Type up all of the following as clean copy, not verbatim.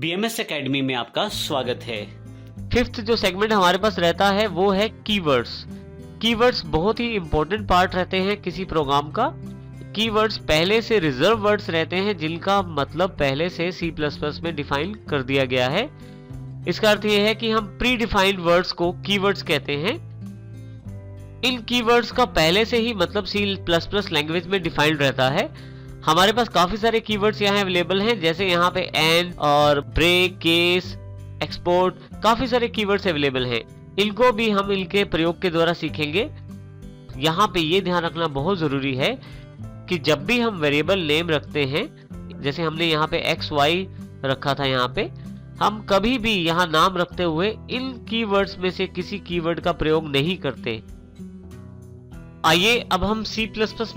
BMS academy में आपका स्वागत है। फिफ्थ जो सेगमेंट हमारे पास रहता है वो है कीवर्ड्स। कीवर्ड्स बहुत ही इंपॉर्टेंट पार्ट रहते हैं किसी प्रोग्राम का। कीवर्ड्स पहले से रिजर्व वर्ड्स रहते हैं जिनका मतलब पहले से C++ में डिफाइन कर दिया गया है। इसका अर्थ यह है कि हम प्री डिफाइंड वर्ड्स को कीवर्ड्स कहते हैं। इन कीवर्ड्स का पहले से ही मतलब C++ लैंग्वेज में डिफाइंड रहता है। हमारे पास काफी सारे कीवर्ड्स यहाँ अवेलेबल हैं, जैसे यहाँ पे एंड और ब्रेक, केस, एक्सपोर्ट, काफी सारे कीवर्ड्स अवेलेबल हैं। इनको भी हम इनके प्रयोग के द्वारा सीखेंगे। यहाँ पे ये ध्यान रखना बहुत जरूरी है कि जब भी हम वेरिएबल नेम रखते हैं, जैसे हमने यहाँ पे XY रखा था, यहाँ पे हम कभी भी यहाँ नाम रखते हुए इन कीवर्ड्स में से किसी कीवर्ड का प्रयोग नहीं करते। आइए अब हम C++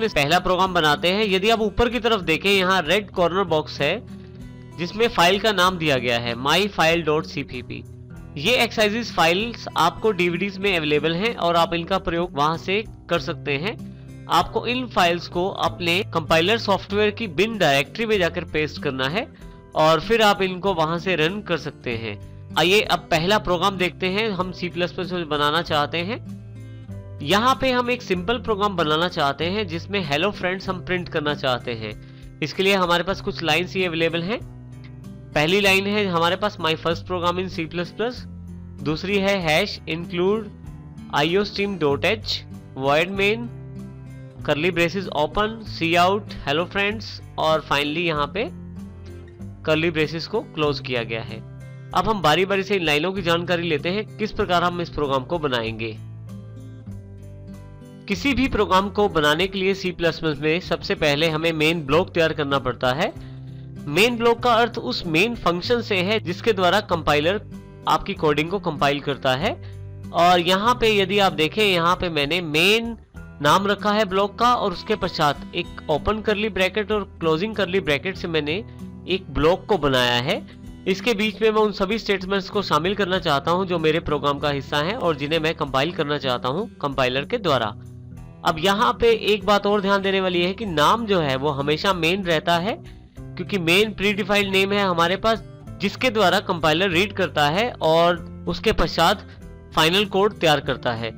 में पहला प्रोग्राम बनाते हैं। यदि आप ऊपर की तरफ देखें, यहाँ रेड कॉर्नर बॉक्स है जिसमें फाइल का नाम दिया गया है myfile.cpp। ये एक्सरसाइजेस फाइल्स आपको DVDs में अवेलेबल हैं और आप इनका प्रयोग वहां से कर सकते हैं। आपको इन फाइल्स को अपने कंपाइलर सॉफ्टवेयर की बिन डायरेक्टरी में जाकर पेस्ट करना है और फिर आप इनको वहां से रन कर सकते हैं। आइए अब पहला प्रोग्राम देखते हैं हम C++ में बनाना चाहते हैं। यहाँ पे हम एक सिंपल प्रोग्राम बनाना चाहते हैं जिसमें हेलो फ्रेंड्स हम प्रिंट करना चाहते हैं। इसके लिए हमारे पास कुछ लाइन्स ही अवेलेबल हैं। पहली लाइन है हमारे पास my first program in C++। दूसरी है #include iostream.h void main curly braces open cout hello friends और फाइनली यहाँ पे कर्ली ब्रेसेस को क्लोज किया गया है। अब हम बारी बारी से इन लाइनों की जानकारी लेते हैं किस प्रकार हम इस प्रोग्राम को बनाएंगे। किसी भी प्रोग्राम को बनाने के लिए C++ में सबसे पहले हमें मेन ब्लॉक तैयार करना पड़ता है। मेन ब्लॉक का अर्थ उस मेन फंक्शन से है जिसके द्वारा कंपाइलर आपकी कोडिंग को कंपाइल करता है। और यहाँ पे यदि आप देखें, यहाँ पे मैंने मेन नाम रखा है ब्लॉक का और उसके पश्चात एक ओपन करली ब्रैकेट और क्लोजिंग करली ब्रैकेट से मैंने एक ब्लॉक को बनाया है। इसके बीच में मैं उन सभी स्टेटमेंट्स को शामिल करना चाहता हूं जो मेरे प्रोग्राम का हिस्सा हैं और जिन्हें मैं कंपाइल करना चाहता हूं कंपाइलर के द्वारा। अब यहाँ पे एक बात और ध्यान देने वाली है कि नाम जो है वो हमेशा मेन रहता है, क्योंकि मेन प्री डिफाइंड नेम है हमारे पास जिसके द्वारा कंपाइलर रीड करता है और उसके पश्चात फाइनल कोड तैयार करता है।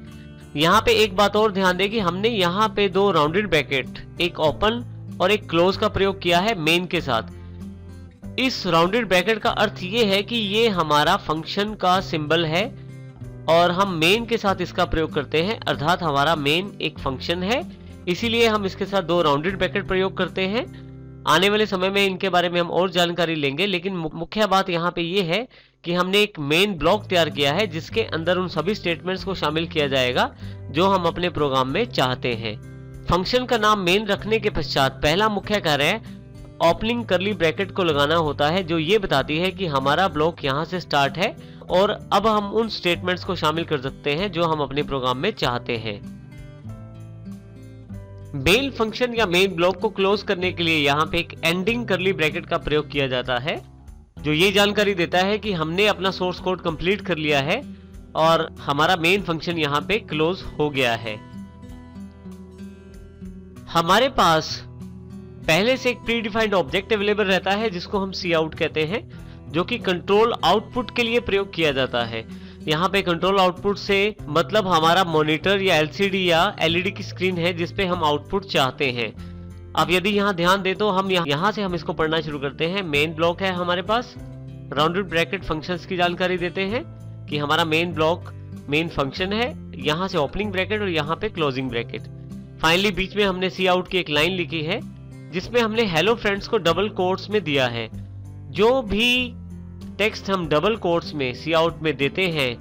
यहाँ पे एक बात और ध्यान दें कि हमने यहाँ पे दो राउंडेड ब्रैकेट, एक ओपन और एक क्लोज का प्रयोग किया है मेन के साथ। इस राउंडेड ब्रैकेट का अर्थ ये है कि ये हमारा फंक्शन का सिंबल है और हम मेन के साथ इसका प्रयोग करते हैं, अर्थात हमारा मेन एक फंक्शन है, इसीलिए हम इसके साथ दो राउंडेड ब्रैकेट प्रयोग करते हैं। आने वाले समय में इनके बारे में हम और जानकारी लेंगे, लेकिन मुख्य बात यहाँ पे ये है कि हमने एक मेन ब्लॉक तैयार किया है जिसके अंदर उन सभी स्टेटमेंट्स को शामिल किया जाएगा जो हम अपने प्रोग्राम में चाहते हैं। फंक्शन का नाम मेन रखने के पश्चात पहला मुख्य कार्य ओपनिंग करली ब्रैकेट को लगाना होता है, जो ये बताती है कि हमारा ब्लॉक यहाँ से स्टार्ट है और अब हम उन स्टेटमेंट्स को शामिल कर सकते हैं जो हम अपने प्रोग्राम में चाहते हैं। मेन फंक्शन या मेन ब्लॉक को क्लोज करने के लिए यहाँ पे एक एंडिंग करली ब्रैकेट का प्रयोग किया जाता है, जो ये जानकारी देता है कि हमने अपना सोर्स कोड कंप्लीट कर लिया है और हमारा मेन फंक्शन यहाँ पे क्लोज हो गया है। हमारे पास पहले से एक प्री डिफाइंड ऑब्जेक्ट अवेलेबल रहता है जिसको हम cout कहते हैं, जो कि कंट्रोल आउटपुट के लिए प्रयोग किया जाता है। यहाँ पे कंट्रोल आउटपुट से मतलब हमारा मॉनिटर या LCD या LED की स्क्रीन है जिसपे हम आउटपुट चाहते हैं। अब यदि यहाँ ध्यान दे तो हम यहाँ से हम इसको पढ़ना शुरू करते हैं। मेन ब्लॉक है हमारे पास, राउंडेड ब्रैकेट फंक्शंस की जानकारी देते हैं कि हमारा मेन ब्लॉक मेन फंक्शन है, यहाँ से ओपनिंग ब्रैकेट और यहाँ पे क्लोजिंग ब्रैकेट। फाइनली बीच में हमने cout की एक लाइन लिखी है जिसमें हमने हेलो फ्रेंड्स को डबल कोट्स में दिया है। जो भी टेक्स्ट हम डबल कोट्स में cout में देते हैं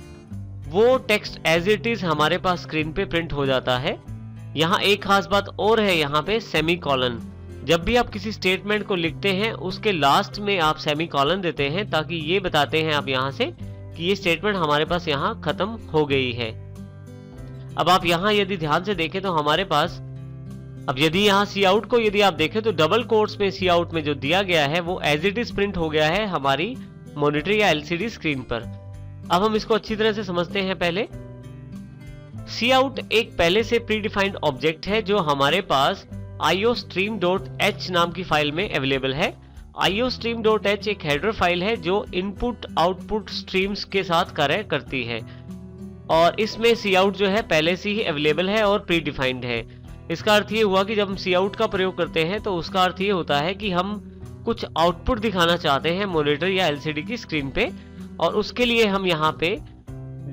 वो टेक्स्ट एज इट इज हमारे पास स्क्रीन पे प्रिंट हो जाता है। यहाँ एक खास बात और है, यहाँ पे सेमीकोलन। जब भी आप किसी स्टेटमेंट को लिखते हैं उसके लास्ट में आप सेमीकोलन देते हैं ताकि ये बताते हैं आप यहाँ से कि ये स्टेटमेंट हमारे पास यहाँ खत्म हो गई है। अब आप यहाँ यदि ध्यान से देखें तो हमारे पास अब यदि यहाँ cout को यदि आप देखें तो डबल कोट्स में cout में जो दिया गया है वो एज इट इज प्रिंट हो गया है हमारी मॉनिटर या LCD स्क्रीन पर। अब हम इसको अच्छी तरह से समझते हैं। पहले cout एक पहले से प्री डिफाइंड ऑब्जेक्ट है जो हमारे पास iostream.h नाम की फाइल में अवेलेबल है iostream.h एक हेडर फाइल है जो इनपुट आउटपुट स्ट्रीम्स के साथ कार्य करती है और इसमें cout जो है पहले से ही अवेलेबल है और प्री डिफाइंड है। इसका अर्थ ये हुआ कि जब हम cout का प्रयोग करते हैं तो उसका अर्थ ये होता है कि हम कुछ आउटपुट दिखाना चाहते हैं मॉनिटर या एलसीडी की स्क्रीन पे, और उसके लिए हम यहाँ पे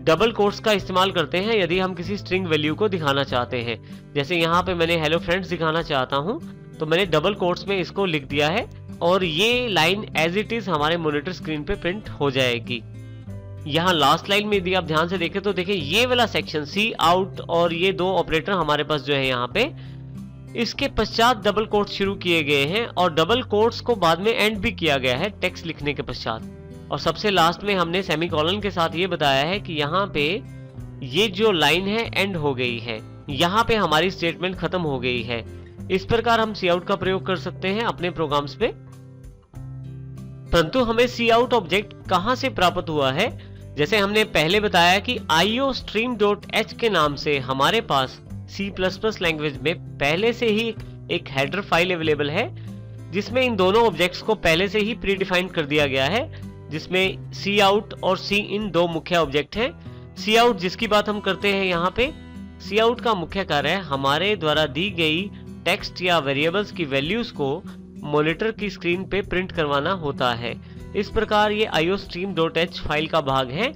डबल कोट्स का इस्तेमाल करते हैं यदि हम किसी स्ट्रिंग वैल्यू को दिखाना चाहते हैं। जैसे यहाँ पे मैंने हेलो फ्रेंड्स दिखाना चाहता हूँ तो मैंने डबल कोट्स में इसको लिख दिया है और ये लाइन एज इट इज हमारे मॉनिटर स्क्रीन पे प्रिंट हो जाएगी। यहाँ लास्ट लाइन में यदि आप ध्यान से देखें तो देखिए ये वाला सेक्शन cout और ये दो ऑपरेटर हमारे पास जो है यहाँ पे, इसके पश्चात डबल कोट्स शुरू किए गए हैं और डबल कोट्स को बाद में एंड भी किया गया है टेक्स्ट लिखने के पश्चात, और सबसे लास्ट में हमने सेमीकोलन के साथ ये बताया है कि यहाँ पे ये जो लाइन है एंड हो गई है, यहाँ पे हमारी स्टेटमेंट खत्म हो गई है। इस प्रकार हम cout का प्रयोग कर सकते हैं अपने प्रोग्राम्स पे। परंतु हमें cout ऑब्जेक्ट कहां से प्राप्त हुआ है, जैसे हमने पहले बताया कि iostream.h के नाम से हमारे पास C++ लैंग्वेज में पहले से ही एक हेडर फाइल अवेलेबल है जिसमें इन दोनों ऑब्जेक्ट्स को पहले से ही प्री डिफाइंड कर दिया गया है, जिसमें cout और cin दो मुख्य ऑब्जेक्ट हैं। cout जिसकी बात हम करते हैं यहाँ पे, cout का मुख्य कार्य हमारे द्वारा दी गई टेक्स्ट या वेरिएबल्स की वैल्यूज को मॉनिटर की स्क्रीन पे प्रिंट करवाना होता है। इस प्रकार ये iostream.h फाइल का भाग है।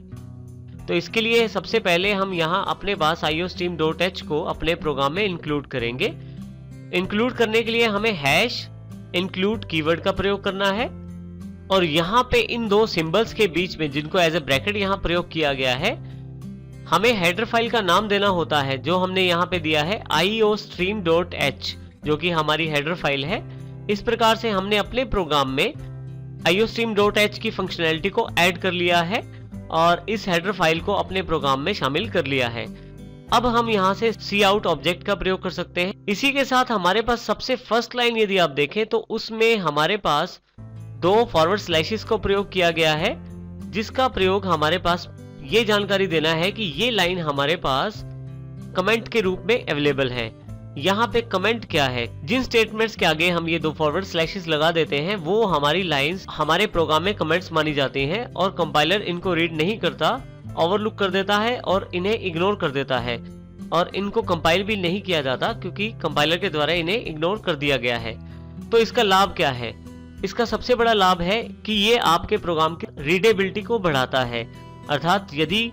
तो इसके लिए सबसे पहले हम यहाँ अपने पास iostream.h को अपने प्रोग्राम में इंक्लूड करेंगे। इंक्लूड करने के लिए हमें #include कीवर्ड का प्रयोग करना है और यहाँ पे इन दो सिंबल्स के बीच में, जिनको एज ए ब्रैकेट यहाँ प्रयोग किया गया है, हमें हेडर फाइल का नाम देना होता है जो हमने यहाँ पे दिया है iostream.h, जो कि हमारी हेडर फाइल है। इस प्रकार से हमने अपने प्रोग्राम में iostream.h की फंक्शनैलिटी को ऐड कर लिया है और इस हेडर फाइल को अपने प्रोग्राम में शामिल कर लिया है। अब हम यहाँ से cout ऑब्जेक्ट का प्रयोग कर सकते हैं। इसी के साथ हमारे पास सबसे फर्स्ट लाइन यदि आप देखें तो उसमें हमारे पास दो फॉरवर्ड स्लैशेस को प्रयोग किया गया है, जिसका प्रयोग हमारे पास ये जानकारी देना है कि ये लाइन हमारे पास कमेंट के रूप में अवेलेबल है। यहाँ पे कमेंट क्या है, जिन स्टेटमेंट्स के आगे हम ये दो फॉरवर्ड स्लैशेस लगा देते हैं वो हमारी लाइंस हमारे प्रोग्राम में कमेंट्स मानी जाती हैं और कंपाइलर इनको रीड नहीं करता, ओवरलुक कर देता है और इन्हें इग्नोर कर देता है, और इनको कंपाइल भी नहीं किया जाता क्योंकि कंपाइलर के द्वारा इन्हें इग्नोर कर दिया गया है। तो इसका लाभ क्या है? इसका सबसे बड़ा लाभ है कि ये आपके प्रोग्राम की रीडेबिलिटी को बढ़ाता है। अर्थात यदि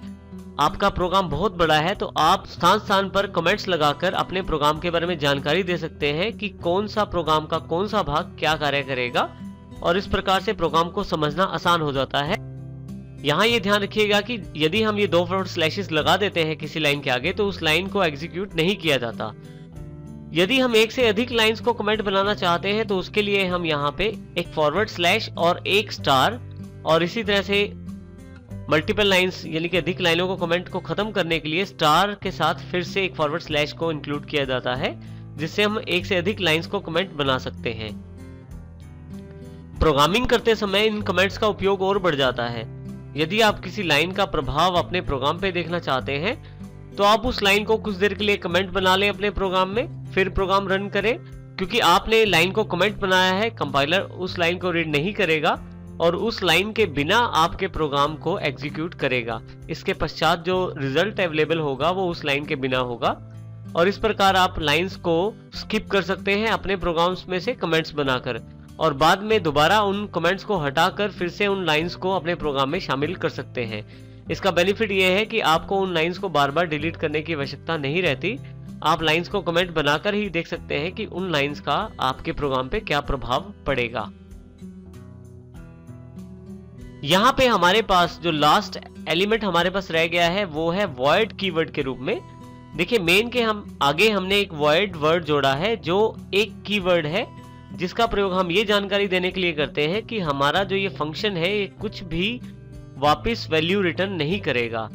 आपका प्रोग्राम बहुत बड़ा है तो आप स्थान स्थान पर कमेंट्स लगाकर अपने प्रोग्राम के बारे में जानकारी दे सकते हैं कि कौन सा प्रोग्राम का कौन सा भाग क्या कार्य करेगा, और इस प्रकार से प्रोग्राम को समझना आसान हो जाता है। यहाँ ये ध्यान रखिएगा कि यदि हम ये दो फॉरवर्ड स्लैशेस लगा देते हैं किसी लाइन के आगे तो उस लाइन को एग्जीक्यूट नहीं किया जाता। यदि हम एक से अधिक लाइंस को कमेंट बनाना चाहते हैं तो उसके लिए हम यहाँ पे एक फॉरवर्ड स्लैश और एक स्टार, और इसी तरह से मल्टीपल लाइंस यानी कि अधिक लाइनों को कमेंट को खत्म करने के लिए स्टार के साथ फिर से एक फॉरवर्ड स्लैश को इंक्लूड किया जाता है, जिससे हम एक से अधिक लाइंस को कमेंट बना सकते हैं। प्रोग्रामिंग करते समय इन कमेंट्स का उपयोग और बढ़ जाता है। यदि आप किसी लाइन का प्रभाव अपने प्रोग्राम पे देखना चाहते हैं तो आप उस लाइन को कुछ देर के लिए कमेंट बना लें अपने प्रोग्राम में, फिर प्रोग्राम रन करें। क्योंकि आपने लाइन को कमेंट बनाया है, कंपाइलर उस लाइन को रीड नहीं करेगा और उस लाइन के बिना आपके प्रोग्राम को एग्जीक्यूट करेगा। इसके पश्चात जो रिजल्ट अवेलेबल होगा वो उस लाइन के बिना होगा, और इस प्रकार आप लाइंस को स्किप कर सकते हैं अपने प्रोग्राम्स में से कमेंट्स बनाकर, और बाद में दोबारा उन कमेंट्स को हटाकर फिर से उन लाइंस को अपने प्रोग्राम में शामिल कर सकते हैं। इसका बेनिफिट ये है कि आपको उन लाइंस को बार बार डिलीट करने की आवश्यकता नहीं रहती। आप लाइंस को कमेंट बनाकर ही देख सकते हैं कि उन लाइंस का आपके प्रोग्राम पे क्या प्रभाव पड़ेगा। यहाँ पे हमारे पास जो लास्ट एलिमेंट हमारे पास रह गया है वो है void कीवर्ड के रूप में। देखिए मेन के हम आगे हमने एक void वर्ड जोड़ा है जो एक कीवर्ड है, जिसका प्रयोग हम ये जानकारी देने के लिए करते हैं कि हमारा जो ये फंक्शन है ये कुछ भी वापस वैल्यू रिटर्न नहीं करेगा।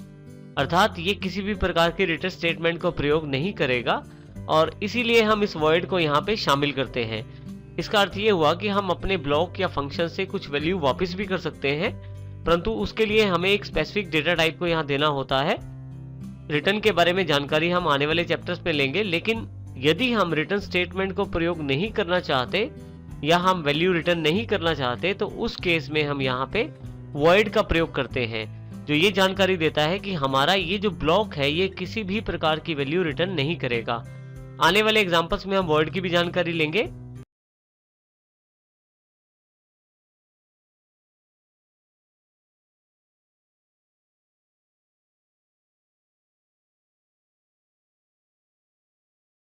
अर्थात ये किसी भी प्रकार के रिटर्न स्टेटमेंट को प्रयोग नहीं करेगा, और इसीलिए हम इस void को यहाँ पे शामिल करते हैं। इसका अर्थ ये हुआ कि हम अपने ब्लॉक या फंक्शन से कुछ वैल्यू वापस भी कर सकते हैं, परंतु उसके लिए हमें एक स्पेसिफिक डेटा टाइप को यहाँ देना होता है। रिटर्न के बारे में जानकारी हम आने वाले चैप्टर्स में लेंगे, लेकिन यदि हम रिटर्न स्टेटमेंट को प्रयोग नहीं करना चाहते या हम वैल्यू रिटर्न नहीं करना चाहते तो उस केस में हम यहाँ पे वॉइड का प्रयोग करते हैं, जो ये जानकारी देता है कि हमारा ये जो ब्लॉक है ये किसी भी प्रकार की वैल्यू रिटर्न नहीं करेगा। आने वाले एग्जांपल्स में हम वॉइड की भी जानकारी लेंगे।